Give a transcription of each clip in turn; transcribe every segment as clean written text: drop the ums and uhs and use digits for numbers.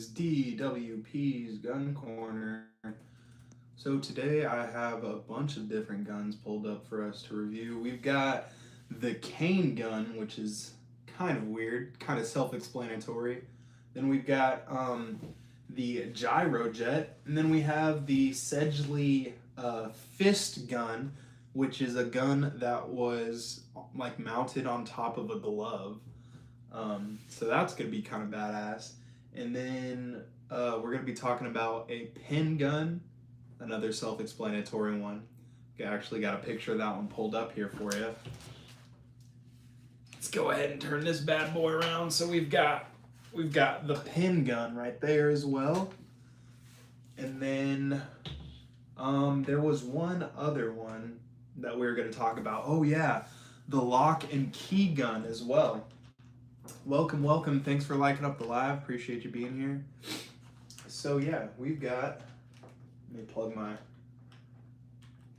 is DWP's Gun Corner. So today I have a bunch of different guns pulled up for us to review. We've got the cane gun, which is kind of weird, kind of self-explanatory. Then we've got the Gyrojet, and then we have the Sedgley fist gun, which is a gun that was like mounted on top of a glove. So that's gonna be kind of badass. And then we're gonna be talking about a pin gun, another self-explanatory one. I actually got a picture of that one pulled up here for you. Let's go ahead and turn this bad boy around. So we've got the pin gun right there as well. And then there was one other one that we were going to talk about. Oh yeah, the lock and key gun as well. Welcome. Thanks for liking up the live. Appreciate you being here. So yeah, we've got, let me plug my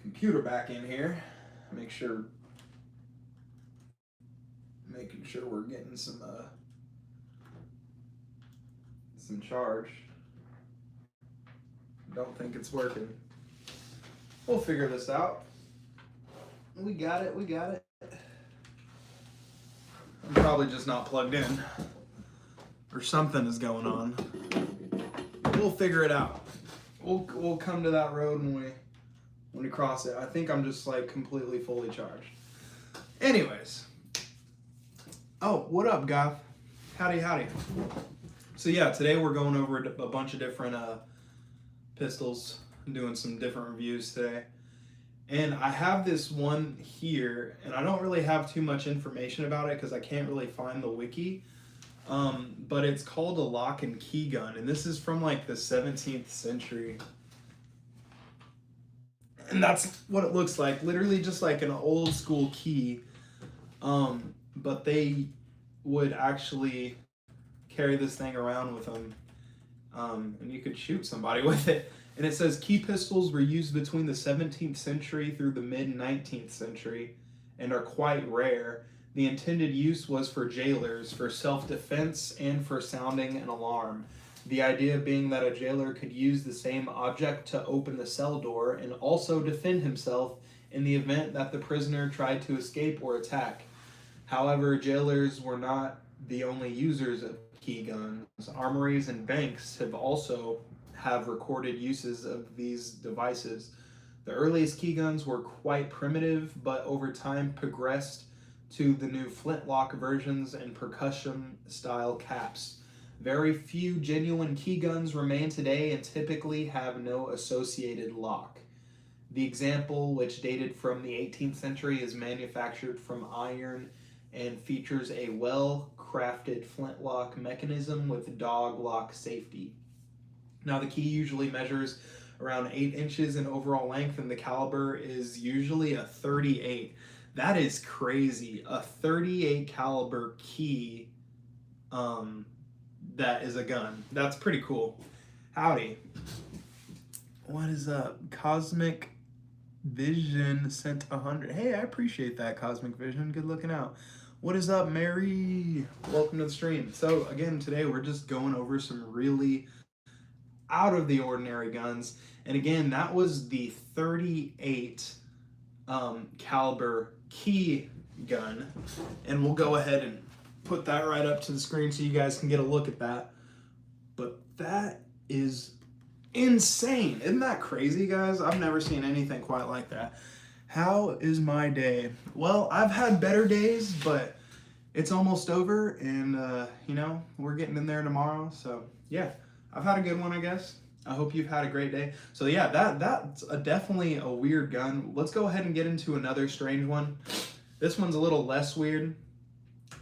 computer back in here. Making sure we're getting some charge. Don't think it's working. We'll figure this out. We got it. I'm probably just not plugged in, or something is going on. We'll figure it out. We'll come to that road when we cross it. I think I'm just like completely fully charged. Anyways. Oh, what up, Goth? Howdy. So yeah, today we're going over a bunch of different pistols, doing some different reviews today. And I have this one here, and I don't really have too much information about it because I can't really find the wiki. But it's called a lock and key gun, and this is from like the 17th century. And that's what it looks like, literally just like an old school key. But they would actually carry this thing around with them, and you could shoot somebody with it. And it says key pistols were used between the 17th century through the mid-19th century and are quite rare. The intended use was for jailers, for self-defense, and for sounding an alarm. The idea being that a jailer could use the same object to open the cell door and also defend himself in the event that the prisoner tried to escape or attack. However, jailers were not the only users of key guns. Armories and banks have recorded uses of these devices. The earliest key guns were quite primitive, but over time progressed to the new flintlock versions and percussion-style caps. Very few genuine key guns remain today and typically have no associated lock. The example, which dated from the 18th century, is manufactured from iron and features a well-crafted flintlock mechanism with dog lock safety. Now, the key usually measures around 8 inches in overall length, and the caliber is usually a 38. That is crazy. A 38 caliber key that is a gun. That's pretty cool. Howdy. What is up? Cosmic Vision sent 100. Hey, I appreciate that, Cosmic Vision. Good looking out. What is up, Mary? Welcome to the stream. So again, today we're just going over some really out of the ordinary guns. And again, that was the 38 caliber key gun. And we'll go ahead and put that right up to the screen so you guys can get a look at that. But that is insane. Isn't that crazy, guys? I've never seen anything quite like that. How is my day? Well, I've had better days, but it's almost over, and we're getting in there tomorrow. So yeah, I've had a good one, I guess. I hope you've had a great day. So yeah, that's definitely a weird gun. Let's go ahead and get into another strange one. This one's a little less weird.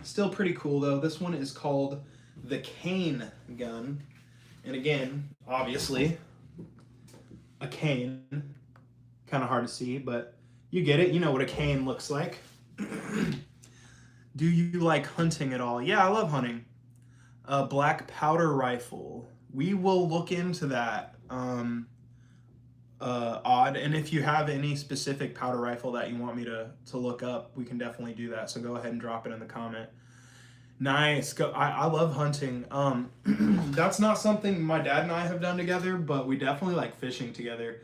Still pretty cool though. This one is called the cane gun. And again, obviously, a cane. Kind of hard to see, but you get it. You know what a cane looks like. Do you like hunting at all? Yeah, I love hunting. A black powder rifle. We will look into that. Odd. And if you have any specific powder rifle that you want me to look up, we can definitely do that. So go ahead and drop it in the comment. Nice. I love hunting. That's not something my dad and I have done together, but we definitely like fishing together.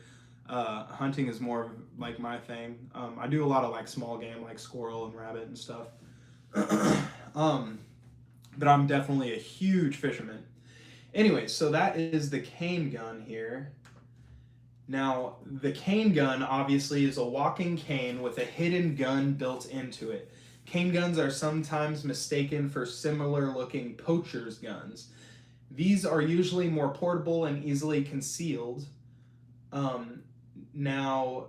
Hunting is more of like my thing. I do a lot of like small game, like squirrel and rabbit and stuff. um, but I'm definitely a huge fisherman. Anyway, so that is the cane gun here. Now, the cane gun obviously is a walking cane with a hidden gun built into it. Cane guns are sometimes mistaken for similar looking poacher's guns. These are usually more portable and easily concealed. Um, now,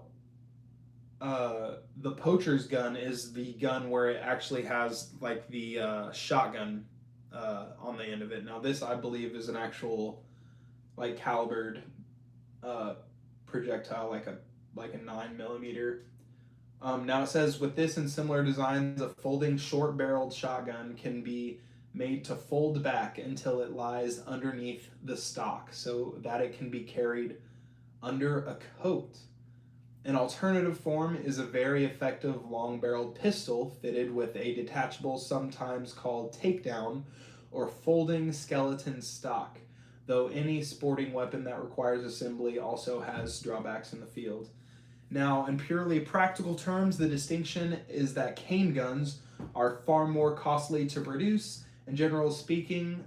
the poacher's gun is the gun where it actually has like the shotgun on the end of it. Now, this I believe is an actual like calibered uh, projectile, like a 9 millimeter. Now it says with this and similar designs, a folding short-barreled shotgun can be made to fold back until it lies underneath the stock, so that it can be carried under a coat. An alternative form is a very effective long-barreled pistol fitted with a detachable, sometimes called takedown, or folding skeleton stock, though any sporting weapon that requires assembly also has drawbacks in the field. Now, in purely practical terms, the distinction is that cane guns are far more costly to produce, and generally speaking,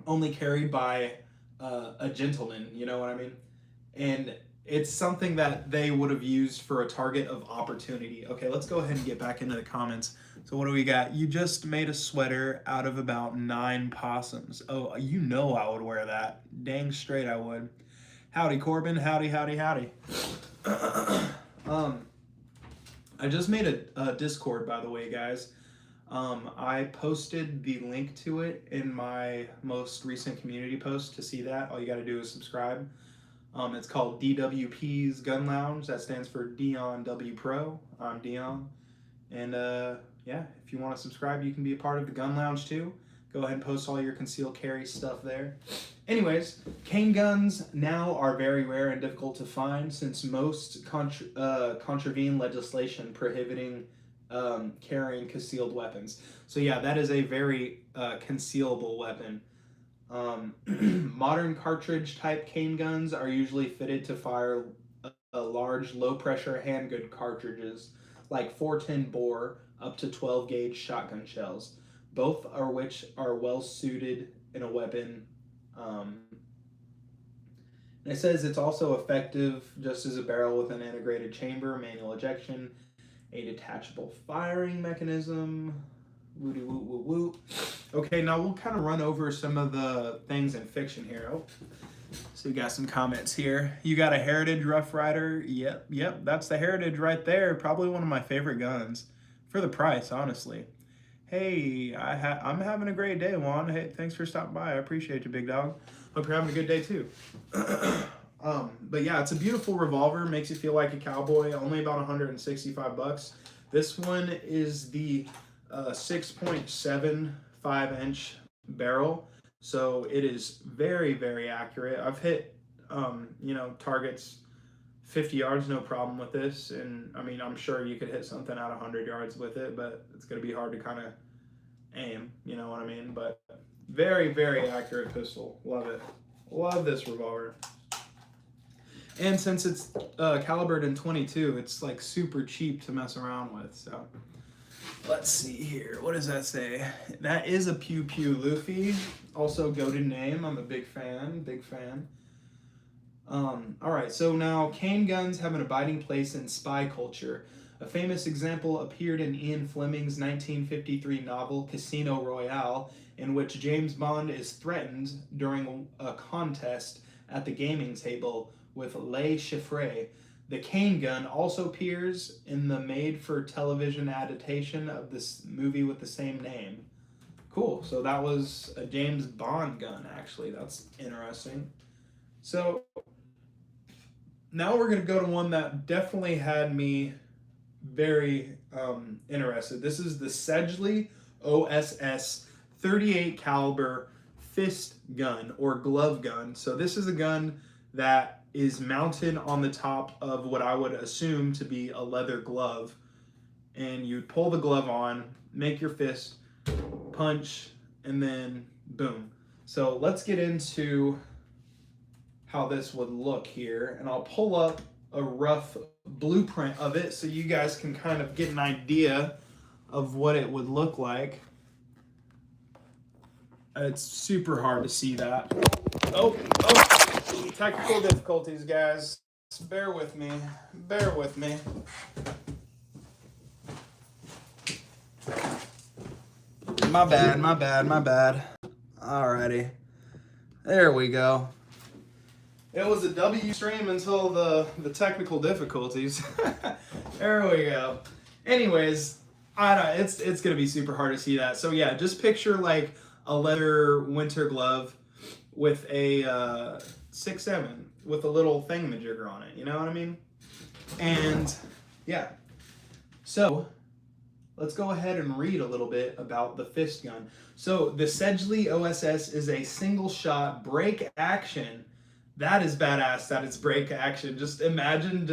only carried by a gentleman, you know what I mean? And it's something that they would have used for a target of opportunity. Okay, let's go ahead and get back into the comments. So what do we got? You just made a sweater out of about 9 possums. Oh, you know I would wear that. Dang straight I would. Howdy, Corbin. Howdy, howdy, howdy. I just made a Discord, by the way, guys. I posted the link to it in my most recent community post. To see that, all you got to do is subscribe. It's called DWP's Gun Lounge. That stands for Dion W Pro. I'm Dion. And yeah, if you want to subscribe, you can be a part of the Gun Lounge too. Go ahead and post all your concealed carry stuff there. Anyways, cane guns now are very rare and difficult to find since most contravene legislation prohibiting carrying concealed weapons. So yeah, that is a very concealable weapon. Modern cartridge type cane guns are usually fitted to fire a large low pressure handgun cartridges like 410 bore up to 12 gauge shotgun shells, both are which are well suited in a weapon. And it says it's also effective just as a barrel with an integrated chamber, manual ejection, a detachable firing mechanism. Woody woo woo woo. Okay, now we'll kind of run over some of the things in fiction here. Oh, so we got some comments here. You got a Heritage Rough Rider? Yep, that's the Heritage right there. Probably one of my favorite guns for the price, honestly. Hey, I'm having a great day, Juan. Hey, thanks for stopping by. I appreciate you, big dog. Hope you're having a good day too. But yeah, it's a beautiful revolver. Makes you feel like a cowboy. Only about 165 bucks. This one is the 6.75 inch barrel, so it is very, very accurate. I've hit targets 50 yards no problem with this, and I mean, I'm sure you could hit something at 100 yards with it, but it's going to be hard to kind of aim, you know what I mean? But very, very accurate pistol. Love it. Love this revolver. And since it's calibered in 22, it's like super cheap to mess around with. So let's see here. What does that say? That is a Pew Pew Luffy. Also goated name. I'm a big fan. Big fan. All right. So now cane guns have an abiding place in spy culture. A famous example appeared in Ian Fleming's 1953 novel Casino Royale, in which James Bond is threatened during a contest at the gaming table with Le Chiffre. The cane gun also appears in the made-for-television adaptation of this movie with the same name. Cool, so that was a James Bond gun, actually. That's interesting. So, now we're going to go to one that definitely had me very interested. This is the Sedgley OSS 38 caliber fist gun or glove gun. So this is a gun that is mounted on the top of what I would assume to be a leather glove, and you'd pull the glove on, make your fist, punch, and then boom. So let's get into how this would look here, and I'll pull up a rough blueprint of it so you guys can kind of get an idea of what it would look like. It's super hard to see that. Oh, technical difficulties, guys. Bear with me. Bear with me. My bad. Alrighty. There we go. It was a W stream until the technical difficulties. There we go. Anyways, I don't. It's gonna be super hard to see that. So yeah, just picture like a leather winter glove with a 6.7 with a little thingamajigger on it. You know what I mean? And yeah. So let's go ahead and read a little bit about the fist gun. So the Sedgley OSS is a single shot break action. That is badass that it's break action. Just imagine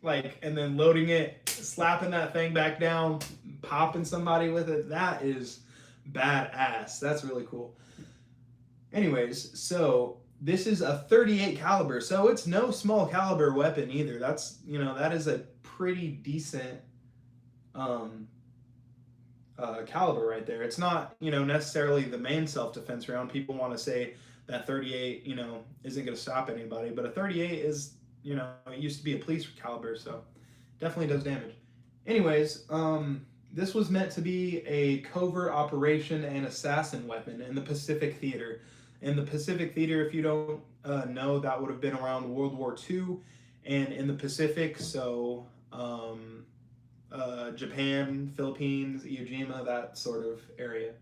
and then loading it, slapping that thing back down, popping somebody with it. That is badass. That's really cool. Anyways, so this is a 38 caliber. So it's no small caliber weapon either. That's, that is a pretty decent caliber right there. It's not, necessarily the main self-defense round. People want to say that 38, isn't going to stop anybody, but a 38 is, it used to be a police caliber, so definitely does damage. Anyways, this was meant to be a covert operation and assassin weapon in the Pacific Theater. In the Pacific Theater, if you don't know, that would have been around World War II, and in the Pacific, so Japan, Philippines, Iwo Jima, that sort of area.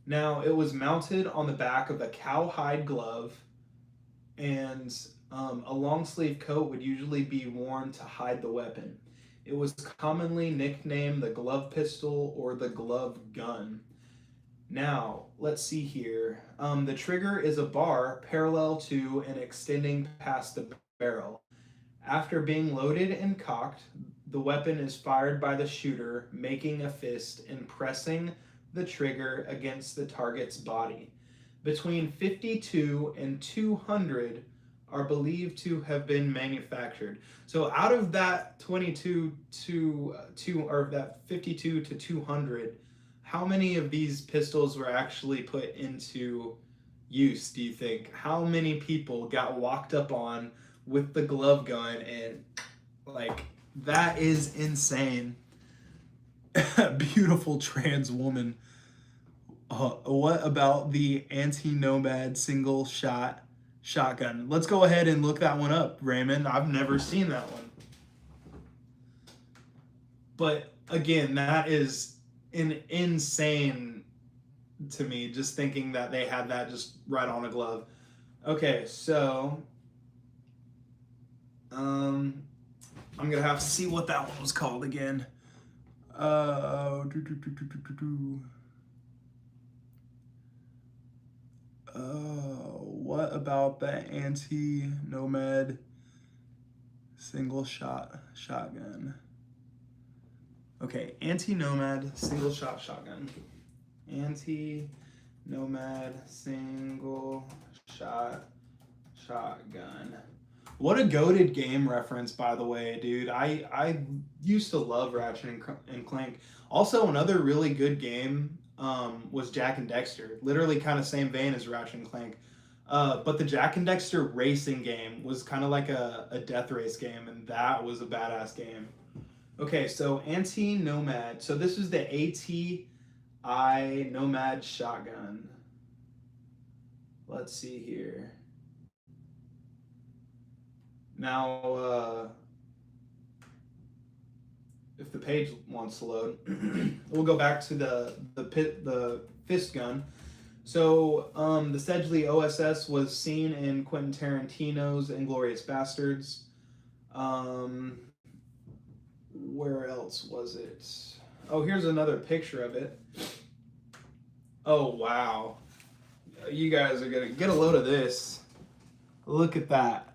Now, it was mounted on the back of a cowhide glove, and a long sleeve coat would usually be worn to hide the weapon. It was commonly nicknamed the glove pistol or the glove gun. Now, let's see here. The trigger is a bar parallel to and extending past the barrel. After being loaded and cocked, the weapon is fired by the shooter, making a fist and pressing the trigger against the target's body. Between 52 and 200 are believed to have been manufactured. So out of that 52 to 200, how many of these pistols were actually put into use, do you think? How many people got walked up on with the glove gun? And that is insane. Beautiful trans woman. What about the anti-Nomad single shot shotgun? Let's go ahead and look that one up, Raymond. I've never seen that one. But again, that is insane to me, just thinking that they had that just right on a glove. Okay, so I'm gonna have to see what that one was called again. What about the anti-Nomad single shot shotgun? Okay, anti-Nomad single shot shotgun. Anti-Nomad single shot shotgun. What a goated game reference, by the way, dude. I used to love Ratchet and Clank. Also, another really good game was Jak and Dexter. Literally kind of same vein as Ratchet and Clank. But the Jak and Dexter racing game was kind of like a death race game, and that was a badass game. Okay, so anti-Nomad. So this is the ATI Nomad shotgun. Let's see here. Now, if the page wants to load, we'll go back to the fist gun. So the Sedgley OSS was seen in Quentin Tarantino's *Inglourious Bastards*. Where else was it? Oh, here's another picture of it. Oh, wow. You guys are gonna get a load of this. Look at that.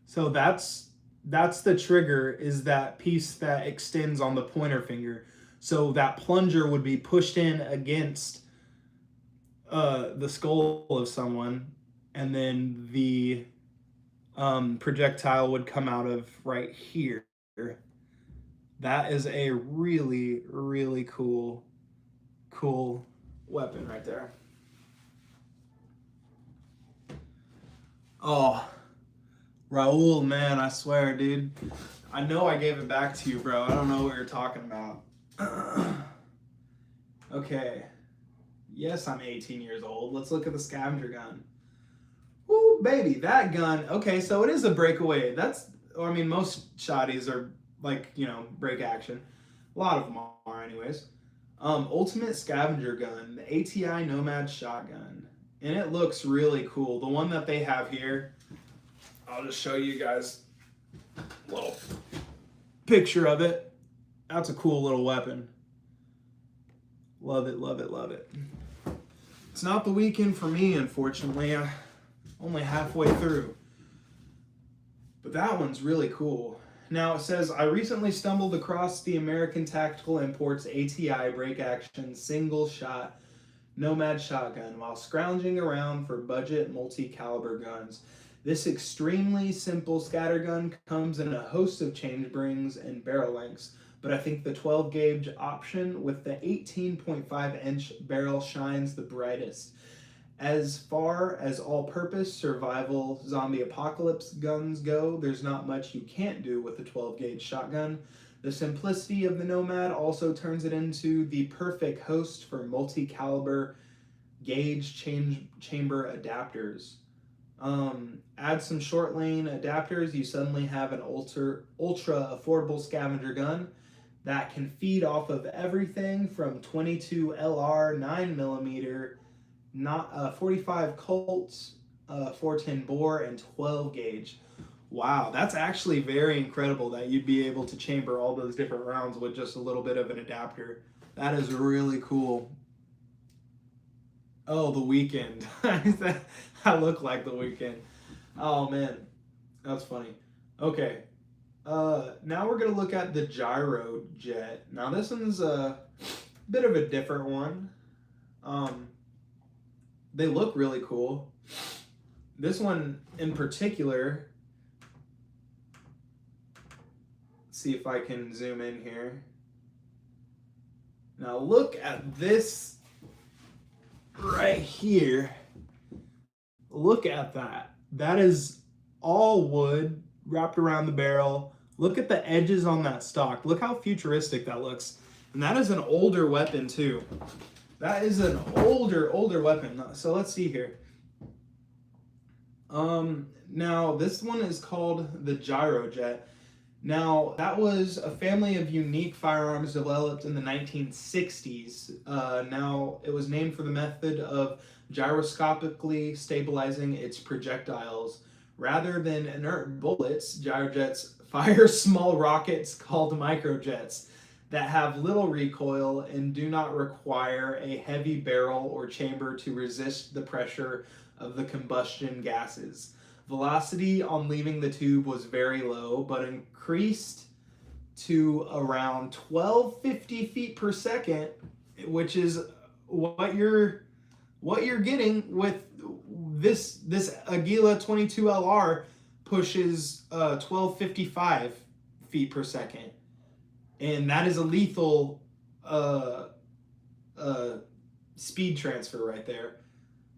So that's the trigger, is that piece that extends on the pointer finger. So that plunger would be pushed in against the skull of someone, and then the projectile would come out of right here. That is a really, really cool weapon right there. Oh, Raul, man, I swear, dude. I know I gave it back to you, bro. I don't know what you're talking about. Okay. Yes, I'm 18 years old. Let's look at the scavenger gun. Woo, baby, that gun. Okay, so it is a breakaway. I mean, most shotties are like, break action. A lot of them are, anyways. Ultimate scavenger gun, the ATI Nomad shotgun. And it looks really cool. The one that they have here, I'll just show you guys a little picture of it. That's a cool little weapon. Love it, love it, love it. It's not the weekend for me, unfortunately. I'm only halfway through. But that one's really cool. Now it says, I recently stumbled across the American Tactical Imports ATI break action single shot Nomad shotgun while scrounging around for budget multi-caliber guns. This extremely simple scattergun comes in a host of change brings and barrel lengths, but I think the 12 gauge option with the 18.5 inch barrel shines the brightest. As far as all-purpose survival zombie apocalypse guns go, there's not much you can't do with a 12 gauge shotgun. The simplicity of the Nomad also turns it into the perfect host for multi-caliber gauge chamber adapters. Add some short lane adapters, you suddenly have an ultra affordable scavenger gun that can feed off of everything from 22 LR 9mm, 45 Colts, 410 bore, and 12 gauge. Wow, that's actually very incredible that you'd be able to chamber all those different rounds with just a little bit of an adapter. That is really cool. Oh, the Weekend. I look like the Weekend. Oh man, that's funny. Okay, now we're gonna look at the Gyrojet. Now this one's a bit of a different one. They look really cool. This one in particular, let's see if I can zoom in here. Now look at this right here. Look at that. That is all wood wrapped around the barrel. Look at the edges on that stock. Look how futuristic that looks. And that is an older weapon too. That is an older weapon. So let's see here. Now this one is called the Gyrojet. Now that was a family of unique firearms developed in the 1960s. Now it was named for the method of gyroscopically stabilizing its projectiles. Rather than inert bullets, Gyrojets fire small rockets called microjets that have little recoil and do not require a heavy barrel or chamber to resist the pressure of the combustion gases. Velocity on leaving the tube was very low, but increased to around 1250 feet per second, which is what you're getting with this Aguila 22LR pushes 1255 feet per second. And that is a lethal speed transfer right there.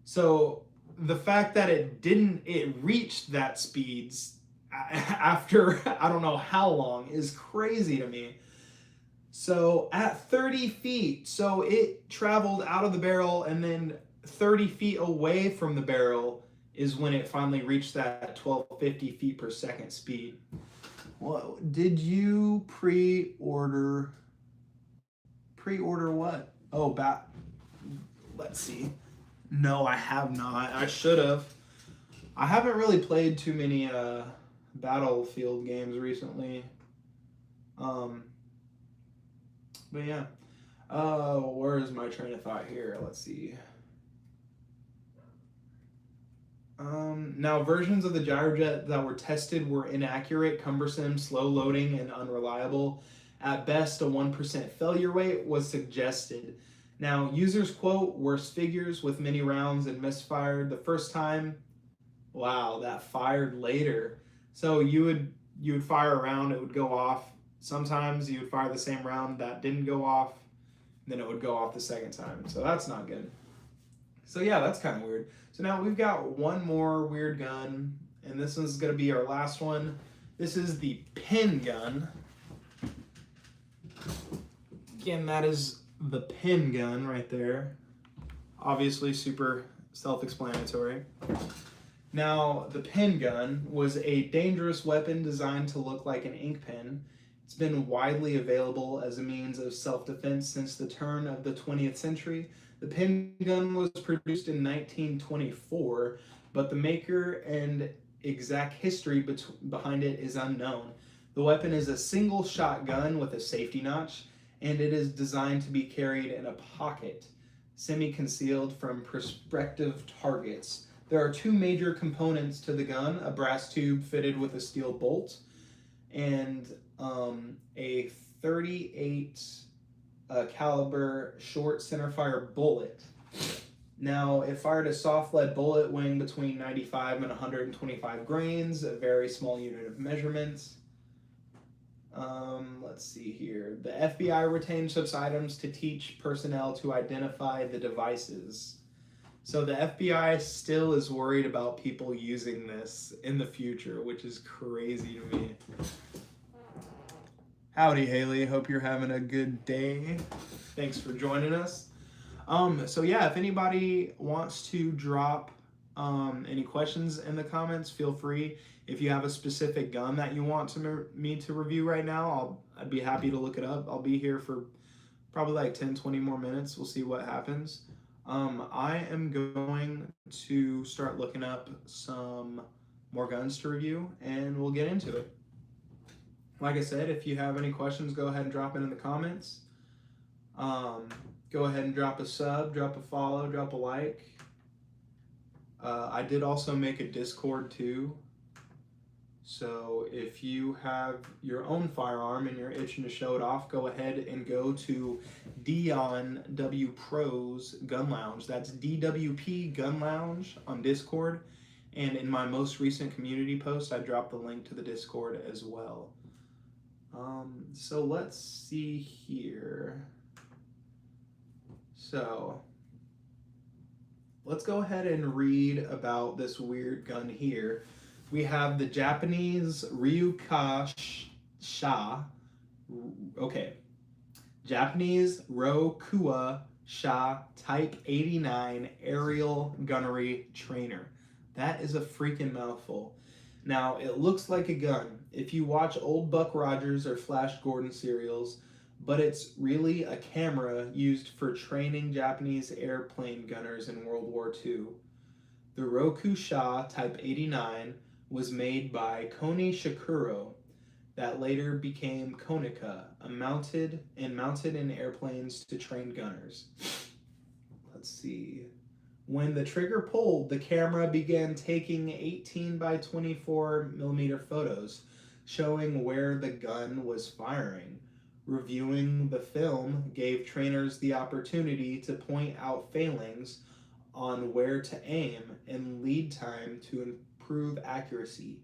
So the fact that it reached that speeds after I don't know how long is crazy to me. So at 30 feet, so it traveled out of the barrel, and then 30 feet away from the barrel is when it finally reached that 1250 feet per second speed. Well, did you pre-order what? Oh, let's see. No, I have not. I should have. I haven't really played too many Battlefield games recently. But yeah. Where is my train of thought here? Let's see. Now, versions of the Gyrojet that were tested were inaccurate, cumbersome, slow loading, and unreliable. At best, a 1% failure rate was suggested. Now, users quote worst figures with many rounds and misfired the first time. Wow, that fired later. So you would fire a round, it would go off. Sometimes you would fire the same round that didn't go off, then it would go off the second time. So that's not good. So yeah, that's kind of weird. So now we've got one more weird gun, and this one's gonna be our last one. This is the pin gun. Again, that is the pin gun right there. Obviously super self-explanatory. Now, the pin gun was a dangerous weapon designed to look like an ink pen. It's been widely available as a means of self-defense since the turn of the 20th century. The pin gun was produced in 1924, but the maker and exact history behind it is unknown. The weapon is a single shot gun with a safety notch, and it is designed to be carried in a pocket, semi-concealed from prospective targets. There are two major components to the gun: a brass tube fitted with a steel bolt, and a 38 caliber short centerfire bullet. Now, it fired a soft lead bullet weighing between 95 and 125 grains, a very small unit of measurements. Let's see here. The FBI retained such items to teach personnel to identify the devices. So the FBI still is worried about people using this in the future, which is crazy to me. Howdy, Haley. Hope you're having a good day. Thanks for joining us. So yeah, if anybody wants to drop any questions in the comments, feel free. If you have a specific gun that you want me to review right now, I'd be happy to look it up. I'll be here for probably like 10-20 more minutes. We'll see what happens. I am going to start looking up some more guns to review, and we'll get into it. Like I said, if you have any questions, go ahead and drop it in the comments. Go ahead and drop a sub, drop a follow, drop a like. I did also make a Discord too. So if you have your own firearm and you're itching to show it off, go ahead and go to Dion W Pros Gun Lounge. That's DWP Gun Lounge on Discord. And in my most recent community post, I dropped the link to the Discord as well. So let's see here. So let's go ahead and read about this weird gun here. We have the Japanese Japanese Rokuwa Sha Type 89 aerial gunnery trainer. That is a freaking mouthful. Now, it looks like a gun if you watch old Buck Rogers or Flash Gordon serials, but it's really a camera used for training Japanese airplane gunners in World War II. The Rokusha Type 89 was made by Koni Shikuro, that later became Konica, mounted in airplanes to train gunners. Let's see. When the trigger pulled, the camera began taking 18 by 24 millimeter photos, showing where the gun was firing. Reviewing the film gave trainers the opportunity to point out failings on where to aim and lead time to improve accuracy.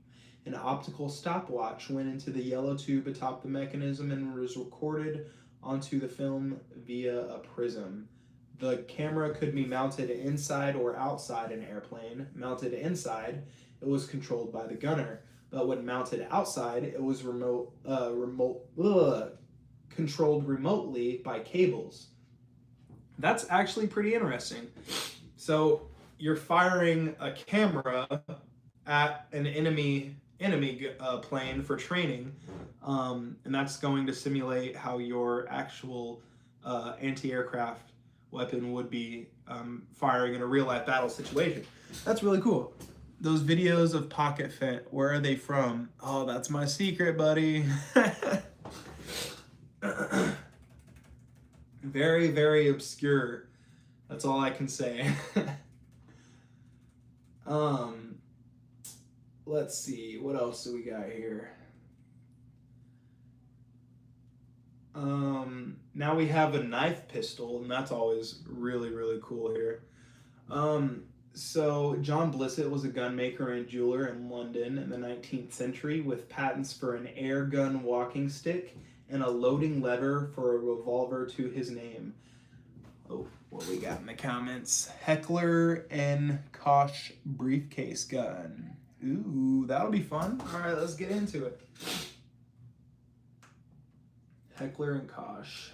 An optical stopwatch went into the yellow tube atop the mechanism and was recorded onto the film via a prism. The camera could be mounted inside or outside an airplane. Mounted inside, it was controlled by the gunner, but when mounted outside, it was controlled remotely by cables. That's actually pretty interesting. So you're firing a camera at an enemy plane for training, and that's going to simulate how your actual anti-aircraft weapon would be firing in a real-life battle situation. That's really cool. Those videos of Pocket Fit, where are they from? Oh, that's my secret, buddy. Very, very obscure. That's all I can say. Let's see, what else do we got here? Now we have a knife pistol, and that's always really, really cool here. So John Blissett was a gun maker and jeweler in London in the 19th century with patents for an air gun walking stick and a loading lever for a revolver to his name. Oh, what we got in the comments? Heckler and Koch briefcase gun. Ooh, that'll be fun. All right, let's get into it. Heckler and Koch.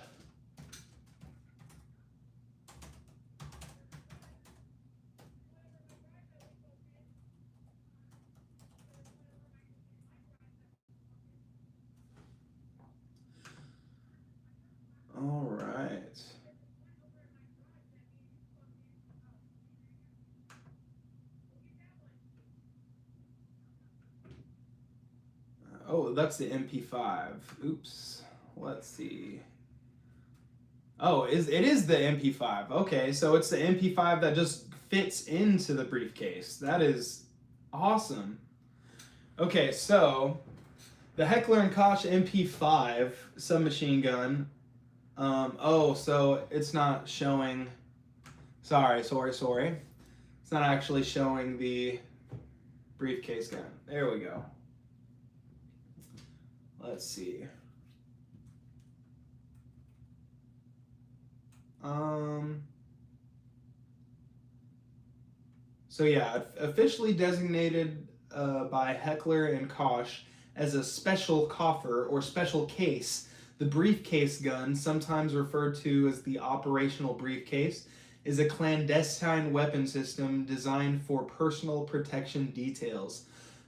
All right. Oh, that's the MP5. Oops. Let's see. Oh, it is the MP5. Okay, so it's the MP5 that just fits into the briefcase. That is awesome. Okay, so the Heckler and Koch MP5 submachine gun. Oh, so it's not showing. Sorry. It's not actually showing the briefcase gun. There we go. Let's see. So yeah, officially designated by Heckler and Koch as a special coffer or special case, the briefcase gun, sometimes referred to as the operational briefcase, is a clandestine weapon system designed for personal protection details.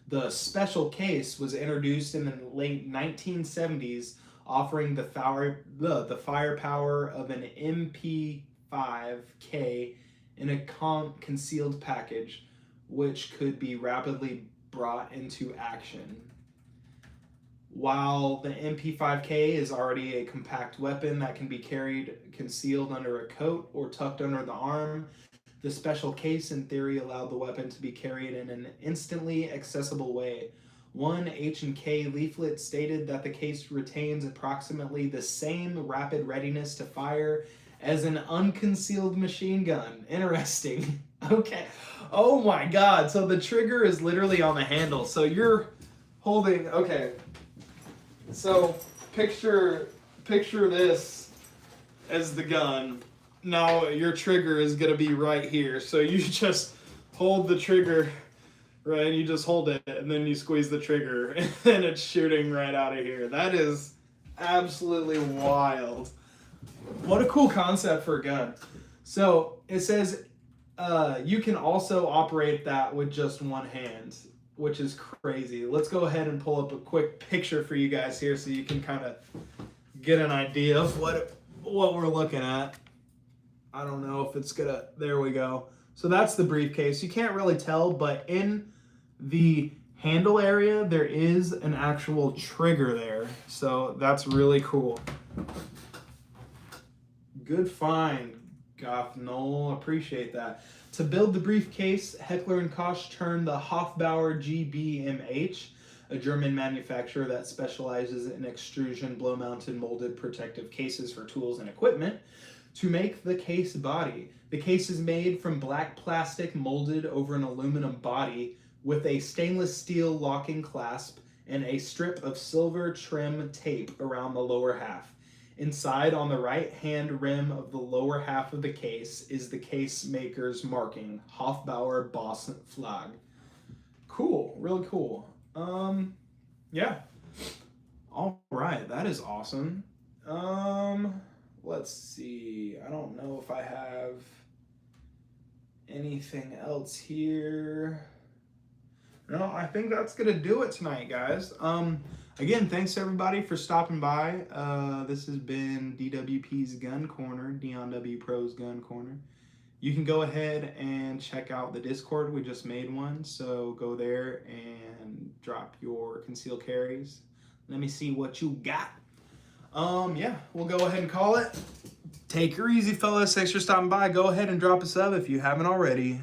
The special case was introduced in the late 1970s, offering the firepower of an MP5K in a concealed package, which could be rapidly brought into action. While the MP5K is already a compact weapon that can be carried concealed under a coat or tucked under the arm, the special case in theory allowed the weapon to be carried in an instantly accessible way. One H&K leaflet stated that the case retains approximately the same rapid readiness to fire as an unconcealed machine gun. Interesting. Okay. Oh my god. So the trigger is literally on the handle. So you're holding, okay. So picture this as the gun. Now your trigger is going to be right here. So you just hold the trigger, right? You just hold it and then you squeeze the trigger and then it's shooting right out of here. That is absolutely wild. What a cool concept for a gun. So it says you can also operate that with just one hand, which is crazy. Let's go ahead and pull up a quick picture for you guys here so you can kind of get an idea of what we're looking at. I don't know if it's gonna, there we go. So that's the briefcase. You can't really tell, but in the handle area, there is an actual trigger there. So that's really cool. Good find, Goth Noel. Appreciate that. To build the briefcase, Heckler and Koch turned the Hofbauer GmbH, a German manufacturer that specializes in extrusion, blow-mounted, molded protective cases for tools and equipment, to make the case body. The case is made from black plastic molded over an aluminum body with a stainless steel locking clasp and a strip of silver trim tape around the lower half. Inside, on the right-hand rim of the lower half of the case, is the case maker's marking, Hofbauer Boss Flag. Cool, really cool. Yeah. All right, that is awesome. Let's see. I don't know if I have anything else here. No, I think that's gonna do it tonight, guys. Again, thanks everybody for stopping by. This has been DWP's Gun Corner, Dion W Pro's Gun Corner. You can go ahead and check out the Discord. We just made one, so go there and drop your concealed carries. Let me see what you got. Yeah, we'll go ahead and call it. Take her easy, fellas. Thanks for stopping by. Go ahead and drop a sub if you haven't already.